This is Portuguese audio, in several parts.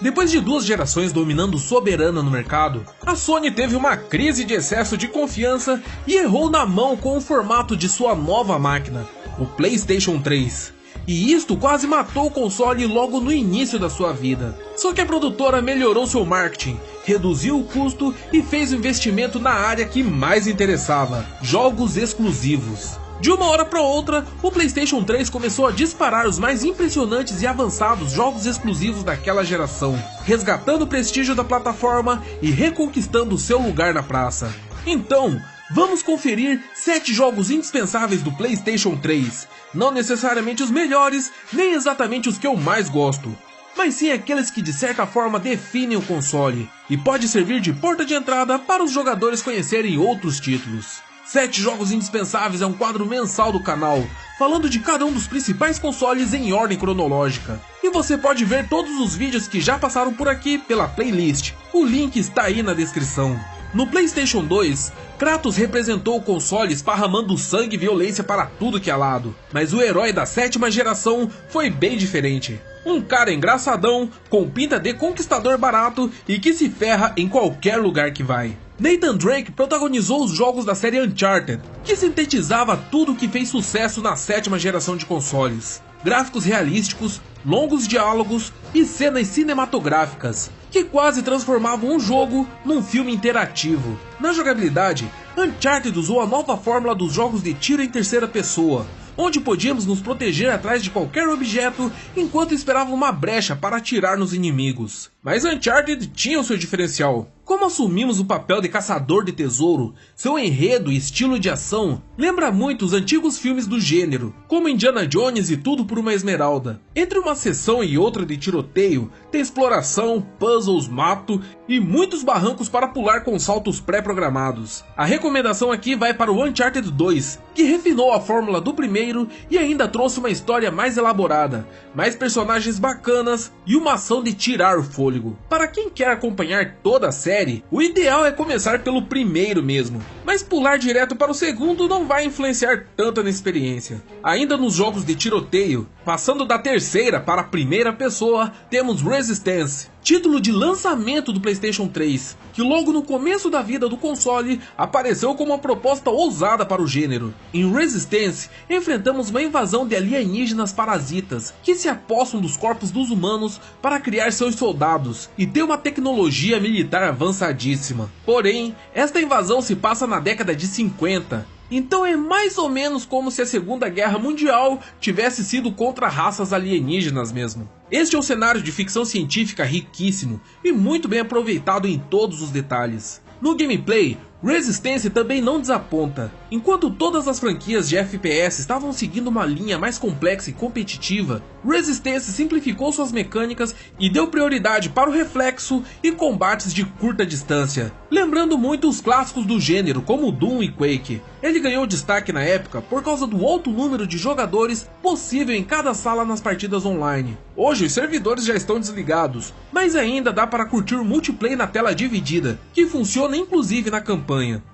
Depois de 2 gerações dominando soberana no mercado, a Sony teve uma crise de excesso de confiança e errou na mão com o formato de sua nova máquina, o PlayStation 3. E isto quase matou o console logo no início da sua vida. Só que a produtora melhorou seu marketing, reduziu o custo e fez o investimento na área que mais interessava: jogos exclusivos. De uma hora para outra, o PlayStation 3 começou a disparar os mais impressionantes e avançados jogos exclusivos daquela geração, resgatando o prestígio da plataforma e reconquistando seu lugar na praça. Então, vamos conferir 7 jogos indispensáveis do PlayStation 3, não necessariamente os melhores, nem exatamente os que eu mais gosto, mas sim aqueles que de certa forma definem o console, e pode servir de porta de entrada para os jogadores conhecerem outros títulos. 7 jogos indispensáveis é um quadro mensal do canal, falando de cada um dos principais consoles em ordem cronológica. E você pode ver todos os vídeos que já passaram por aqui pela playlist, o link está aí na descrição. No PlayStation 2, Kratos representou o console esparramando sangue e violência para tudo que é lado, mas o herói da 7ª geração foi bem diferente. Um cara engraçadão, com pinta de conquistador barato e que se ferra em qualquer lugar que vai. Nathan Drake protagonizou os jogos da série Uncharted, que sintetizava tudo que fez sucesso na 7ª geração de consoles. Gráficos realísticos, longos diálogos e cenas cinematográficas, que quase transformavam um jogo num filme interativo. Na jogabilidade, Uncharted usou a nova fórmula dos jogos de tiro em terceira pessoa, onde podíamos nos proteger atrás de qualquer objeto enquanto esperava uma brecha para atirar nos inimigos. Mas Uncharted tinha o seu diferencial. Como assumimos o papel de caçador de tesouro, seu enredo e estilo de ação lembra muito os antigos filmes do gênero, como Indiana Jones e Tudo por uma Esmeralda. Entre uma sessão e outra de tiroteio, tem exploração, puzzles, mato e muitos barrancos para pular com saltos pré-programados. A recomendação aqui vai para o Uncharted 2, que refinou a fórmula do primeiro e ainda trouxe uma história mais elaborada, mais personagens bacanas e uma ação de tirar o fôlego. Para quem quer acompanhar toda a série, o ideal é começar pelo primeiro mesmo, mas pular direto para o segundo não vai influenciar tanto na experiência. Ainda nos jogos de tiroteio, passando da terceira para a primeira pessoa, temos Resistance, título de lançamento do PlayStation 3, que logo no começo da vida do console apareceu como uma proposta ousada para o gênero. Em Resistance, enfrentamos uma invasão de alienígenas parasitas que se apossam dos corpos dos humanos para criar seus soldados e ter uma tecnologia militar avançadíssima. Porém, esta invasão se passa na década de 50. Então é mais ou menos como se a Segunda Guerra Mundial tivesse sido contra raças alienígenas mesmo. Este é um cenário de ficção científica riquíssimo e muito bem aproveitado em todos os detalhes. No gameplay, Resistance também não desaponta. Enquanto todas as franquias de FPS estavam seguindo uma linha mais complexa e competitiva, Resistance simplificou suas mecânicas e deu prioridade para o reflexo e combates de curta distância, lembrando muito os clássicos do gênero como Doom e Quake. Ele ganhou destaque na época por causa do alto número de jogadores possível em cada sala nas partidas online. Hoje os servidores já estão desligados, mas ainda dá para curtir o multiplayer na tela dividida, que funciona inclusive na campanha.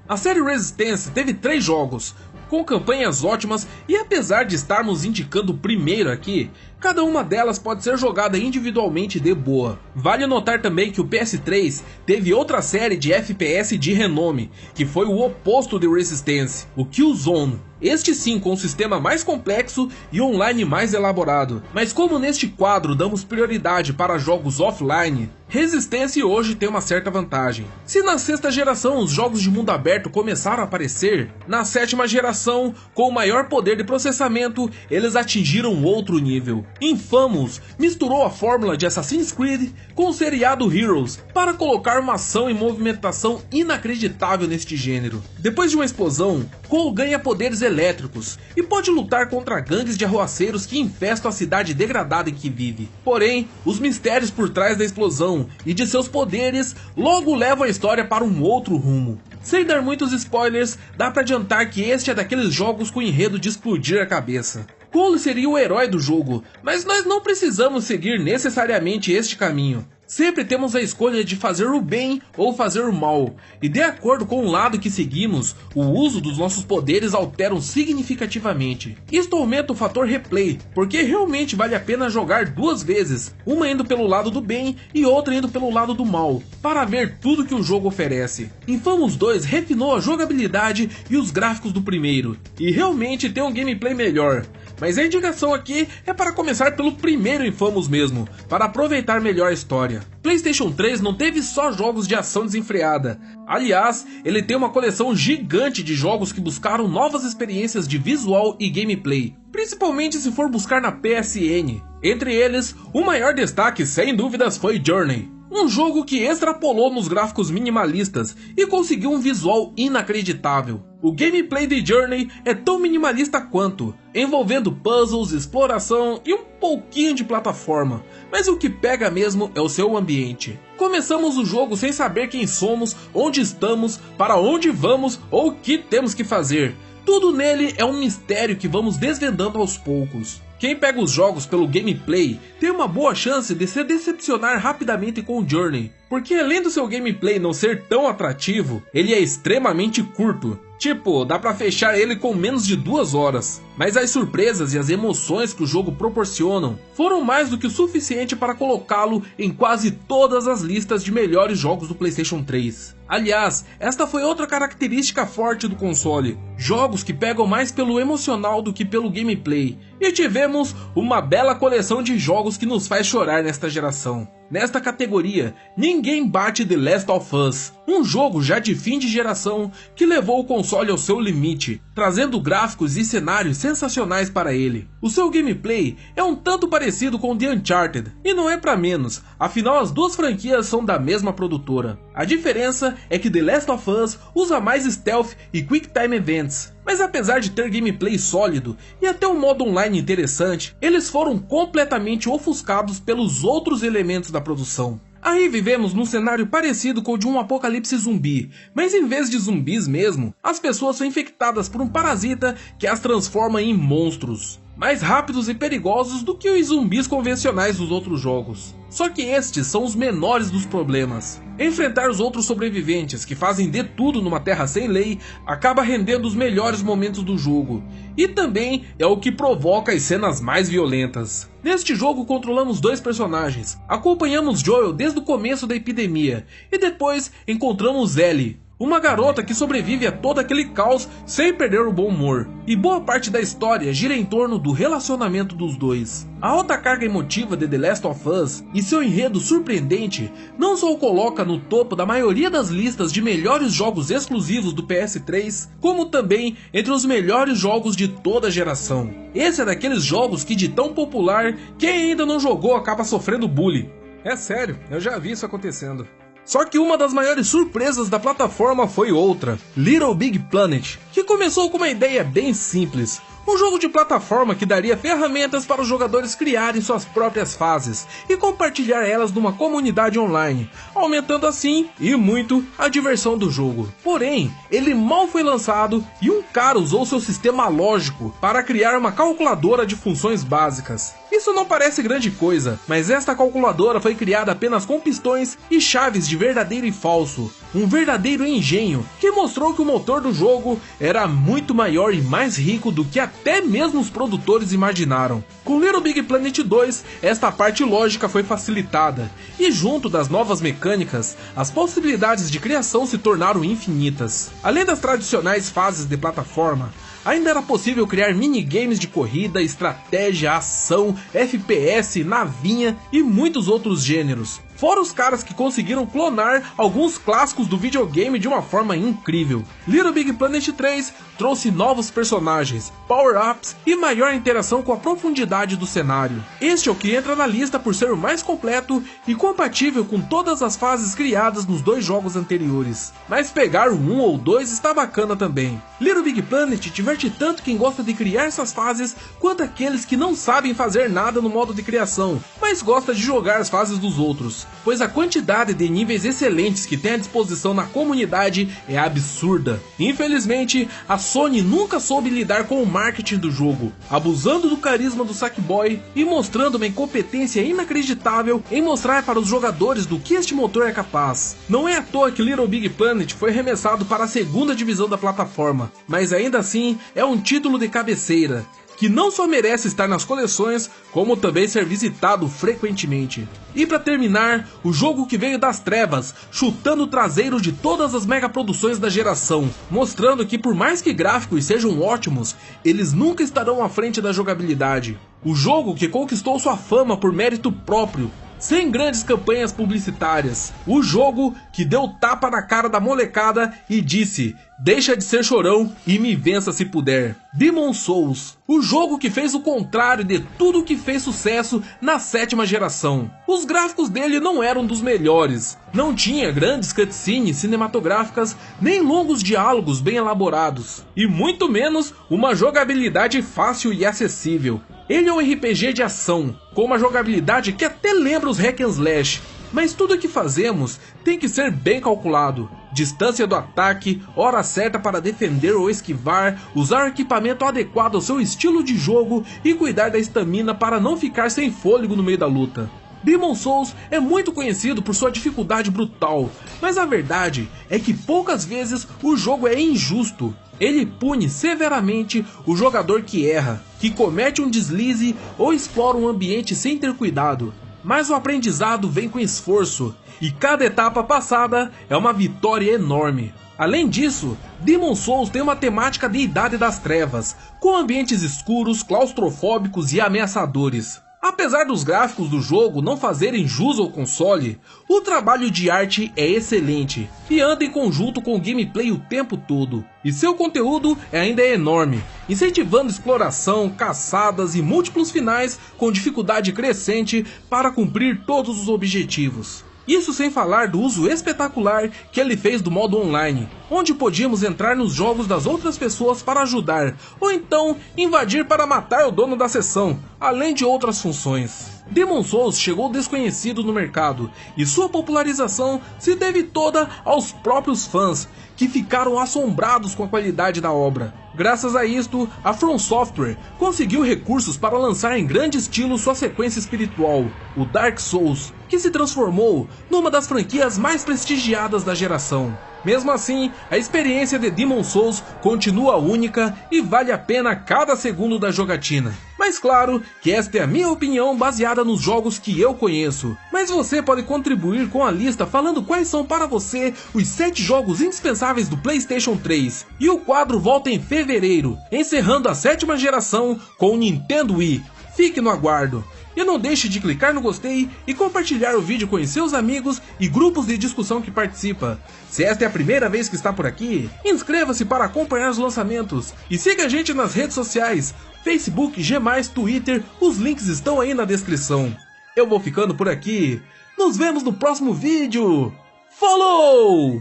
A série Resistance teve 3 jogos, com campanhas ótimas, e apesar de estarmos indicando o primeiro aqui, cada uma delas pode ser jogada individualmente de boa. Vale notar também que o PS3 teve outra série de FPS de renome, que foi o oposto de Resistance, o Killzone. Este sim com um sistema mais complexo e online mais elaborado, mas como neste quadro damos prioridade para jogos offline, Resistance hoje tem uma certa vantagem. Se na 6ª geração os jogos de mundo aberto começaram a aparecer, na 7ª geração, com o maior poder de processamento, eles atingiram outro nível. Infamous misturou a fórmula de Assassin's Creed com o seriado Heroes para colocar uma ação e movimentação inacreditável neste gênero. Depois de uma explosão, Cole ganha poderes elétricos e pode lutar contra gangues de arruaceiros que infestam a cidade degradada em que vive. Porém, os mistérios por trás da explosão e de seus poderes logo levam a história para um outro rumo. Sem dar muitos spoilers, dá pra adiantar que este é daqueles jogos com enredo de explodir a cabeça. Cole seria o herói do jogo, mas nós não precisamos seguir necessariamente este caminho. Sempre temos a escolha de fazer o bem ou fazer o mal, e de acordo com o lado que seguimos, o uso dos nossos poderes alteram significativamente. Isto aumenta o fator replay, porque realmente vale a pena jogar duas vezes, uma indo pelo lado do bem e outra indo pelo lado do mal, para ver tudo que o jogo oferece. Infamous 2 refinou a jogabilidade e os gráficos do primeiro, e realmente tem um gameplay melhor. Mas a indicação aqui é para começar pelo primeiro Infamous mesmo, para aproveitar melhor a história. PlayStation 3 não teve só jogos de ação desenfreada. Aliás, ele tem uma coleção gigante de jogos que buscaram novas experiências de visual e gameplay, principalmente se for buscar na PSN. Entre eles, o maior destaque sem dúvidas foi Journey. Um jogo que extrapolou nos gráficos minimalistas e conseguiu um visual inacreditável. O gameplay de Journey é tão minimalista quanto, envolvendo puzzles, exploração e um pouquinho de plataforma, mas o que pega mesmo é o seu ambiente. Começamos o jogo sem saber quem somos, onde estamos, para onde vamos ou o que temos que fazer. Tudo nele é um mistério que vamos desvendando aos poucos. Quem pega os jogos pelo gameplay tem uma boa chance de se decepcionar rapidamente com o Journey, porque além do seu gameplay não ser tão atrativo, ele é extremamente curto. Tipo, dá pra fechar ele com menos de 2 horas. Mas as surpresas e as emoções que o jogo proporcionam foram mais do que o suficiente para colocá-lo em quase todas as listas de melhores jogos do PlayStation 3. Aliás, esta foi outra característica forte do console. Jogos que pegam mais pelo emocional do que pelo gameplay. E tivemos uma bela coleção de jogos que nos faz chorar nesta geração. Nesta categoria, ninguém bate The Last of Us, um jogo já de fim de geração que levou o console ao seu limite, trazendo gráficos e cenários sensacionais para ele. O seu gameplay é um tanto parecido com The Uncharted, e não é para menos, afinal as duas franquias são da mesma produtora. A diferença é que The Last of Us usa mais stealth e quick time events. Mas apesar de ter gameplay sólido e até um modo online interessante, eles foram completamente ofuscados pelos outros elementos da produção. Aí vivemos num cenário parecido com o de um apocalipse zumbi, mas em vez de zumbis mesmo, as pessoas são infectadas por um parasita que as transforma em monstros, mais rápidos e perigosos do que os zumbis convencionais dos outros jogos. Só que estes são os menores dos problemas. Enfrentar os outros sobreviventes que fazem de tudo numa terra sem lei acaba rendendo os melhores momentos do jogo, e também é o que provoca as cenas mais violentas. Neste jogo controlamos dois personagens, acompanhamos Joel desde o começo da epidemia, e depois encontramos Ellie, uma garota que sobrevive a todo aquele caos sem perder o bom humor. E boa parte da história gira em torno do relacionamento dos dois. A alta carga emotiva de The Last of Us e seu enredo surpreendente não só o coloca no topo da maioria das listas de melhores jogos exclusivos do PS3, como também entre os melhores jogos de toda a geração. Esse é daqueles jogos que de tão popular, quem ainda não jogou acaba sofrendo bullying. É sério, eu já vi isso acontecendo. Só que uma das maiores surpresas da plataforma foi outra, Little Big Planet, que começou com uma ideia bem simples. Um jogo de plataforma que daria ferramentas para os jogadores criarem suas próprias fases e compartilhar elas numa comunidade online, aumentando assim, e muito, a diversão do jogo. Porém, ele mal foi lançado e um cara usou seu sistema lógico para criar uma calculadora de funções básicas. Isso não parece grande coisa, mas esta calculadora foi criada apenas com pistões e chaves de verdadeiro e falso. Um verdadeiro engenho que mostrou que o motor do jogo era muito maior e mais rico do que até mesmo os produtores imaginaram. Com Little Big Planet 2, esta parte lógica foi facilitada, e junto das novas mecânicas, as possibilidades de criação se tornaram infinitas. Além das tradicionais fases de plataforma, ainda era possível criar minigames de corrida, estratégia, ação, FPS, navinha e muitos outros gêneros. Fora os caras que conseguiram clonar alguns clássicos do videogame de uma forma incrível. Little Big Planet 3 trouxe novos personagens, power-ups e maior interação com a profundidade do cenário. Este é o que entra na lista por ser o mais completo e compatível com todas as fases criadas nos dois jogos anteriores. Mas pegar o 1 ou 2 está bacana também. Little Big Planet diverte tanto quem gosta de criar essas fases, quanto aqueles que não sabem fazer nada no modo de criação, mas gosta de jogar as fases dos outros, pois a quantidade de níveis excelentes que tem à disposição na comunidade é absurda. Infelizmente, a Sony nunca soube lidar com o marketing do jogo, abusando do carisma do Sackboy e mostrando uma incompetência inacreditável em mostrar para os jogadores do que este motor é capaz. Não é à toa que Little Big Planet foi arremessado para a segunda divisão da plataforma, mas ainda assim é um título de cabeceira, que não só merece estar nas coleções, como também ser visitado frequentemente. E para terminar, o jogo que veio das trevas, chutando o traseiro de todas as megaproduções da geração, mostrando que por mais que gráficos sejam ótimos, eles nunca estarão à frente da jogabilidade. O jogo que conquistou sua fama por mérito próprio, sem grandes campanhas publicitárias. O jogo que deu tapa na cara da molecada e disse: deixa de ser chorão e me vença se puder. Demon's Souls, o jogo que fez o contrário de tudo que fez sucesso na 7ª geração. Os gráficos dele não eram dos melhores, não tinha grandes cutscenes cinematográficas, nem longos diálogos bem elaborados, e muito menos uma jogabilidade fácil e acessível. Ele é um RPG de ação, com uma jogabilidade que até lembra os hack and slash, mas tudo que fazemos tem que ser bem calculado. Distância do ataque, hora certa para defender ou esquivar, usar o equipamento adequado ao seu estilo de jogo e cuidar da estamina para não ficar sem fôlego no meio da luta. Demon's Souls é muito conhecido por sua dificuldade brutal, mas a verdade é que poucas vezes o jogo é injusto. Ele pune severamente o jogador que erra, que comete um deslize ou explora um ambiente sem ter cuidado. Mas o aprendizado vem com esforço, e cada etapa passada é uma vitória enorme. Além disso, Demon's Souls tem uma temática de Idade das Trevas, com ambientes escuros, claustrofóbicos e ameaçadores. Apesar dos gráficos do jogo não fazerem jus ao console, o trabalho de arte é excelente e anda em conjunto com o gameplay o tempo todo. E seu conteúdo ainda é enorme, incentivando exploração, caçadas e múltiplos finais com dificuldade crescente para cumprir todos os objetivos. Isso sem falar do uso espetacular que ele fez do modo online, onde podíamos entrar nos jogos das outras pessoas para ajudar, ou então invadir para matar o dono da sessão, além de outras funções. Demon's Souls chegou desconhecido no mercado, e sua popularização se deve toda aos próprios fãs, que ficaram assombrados com a qualidade da obra. Graças a isto, a From Software conseguiu recursos para lançar em grande estilo sua sequência espiritual, o Dark Souls, que se transformou numa das franquias mais prestigiadas da geração. Mesmo assim, a experiência de Demon's Souls continua única e vale a pena cada segundo da jogatina. Mas claro que esta é a minha opinião baseada nos jogos que eu conheço. Mas você pode contribuir com a lista falando quais são para você os 7 jogos indispensáveis do PlayStation 3. E o quadro volta em fevereiro, encerrando a 7ª geração com o Nintendo Wii. Fique no aguardo. E não deixe de clicar no gostei e compartilhar o vídeo com os seus amigos e grupos de discussão que participa. Se esta é a primeira vez que está por aqui, inscreva-se para acompanhar os lançamentos. E siga a gente nas redes sociais, Facebook, G+, Twitter, os links estão aí na descrição. Eu vou ficando por aqui, nos vemos no próximo vídeo. Falou!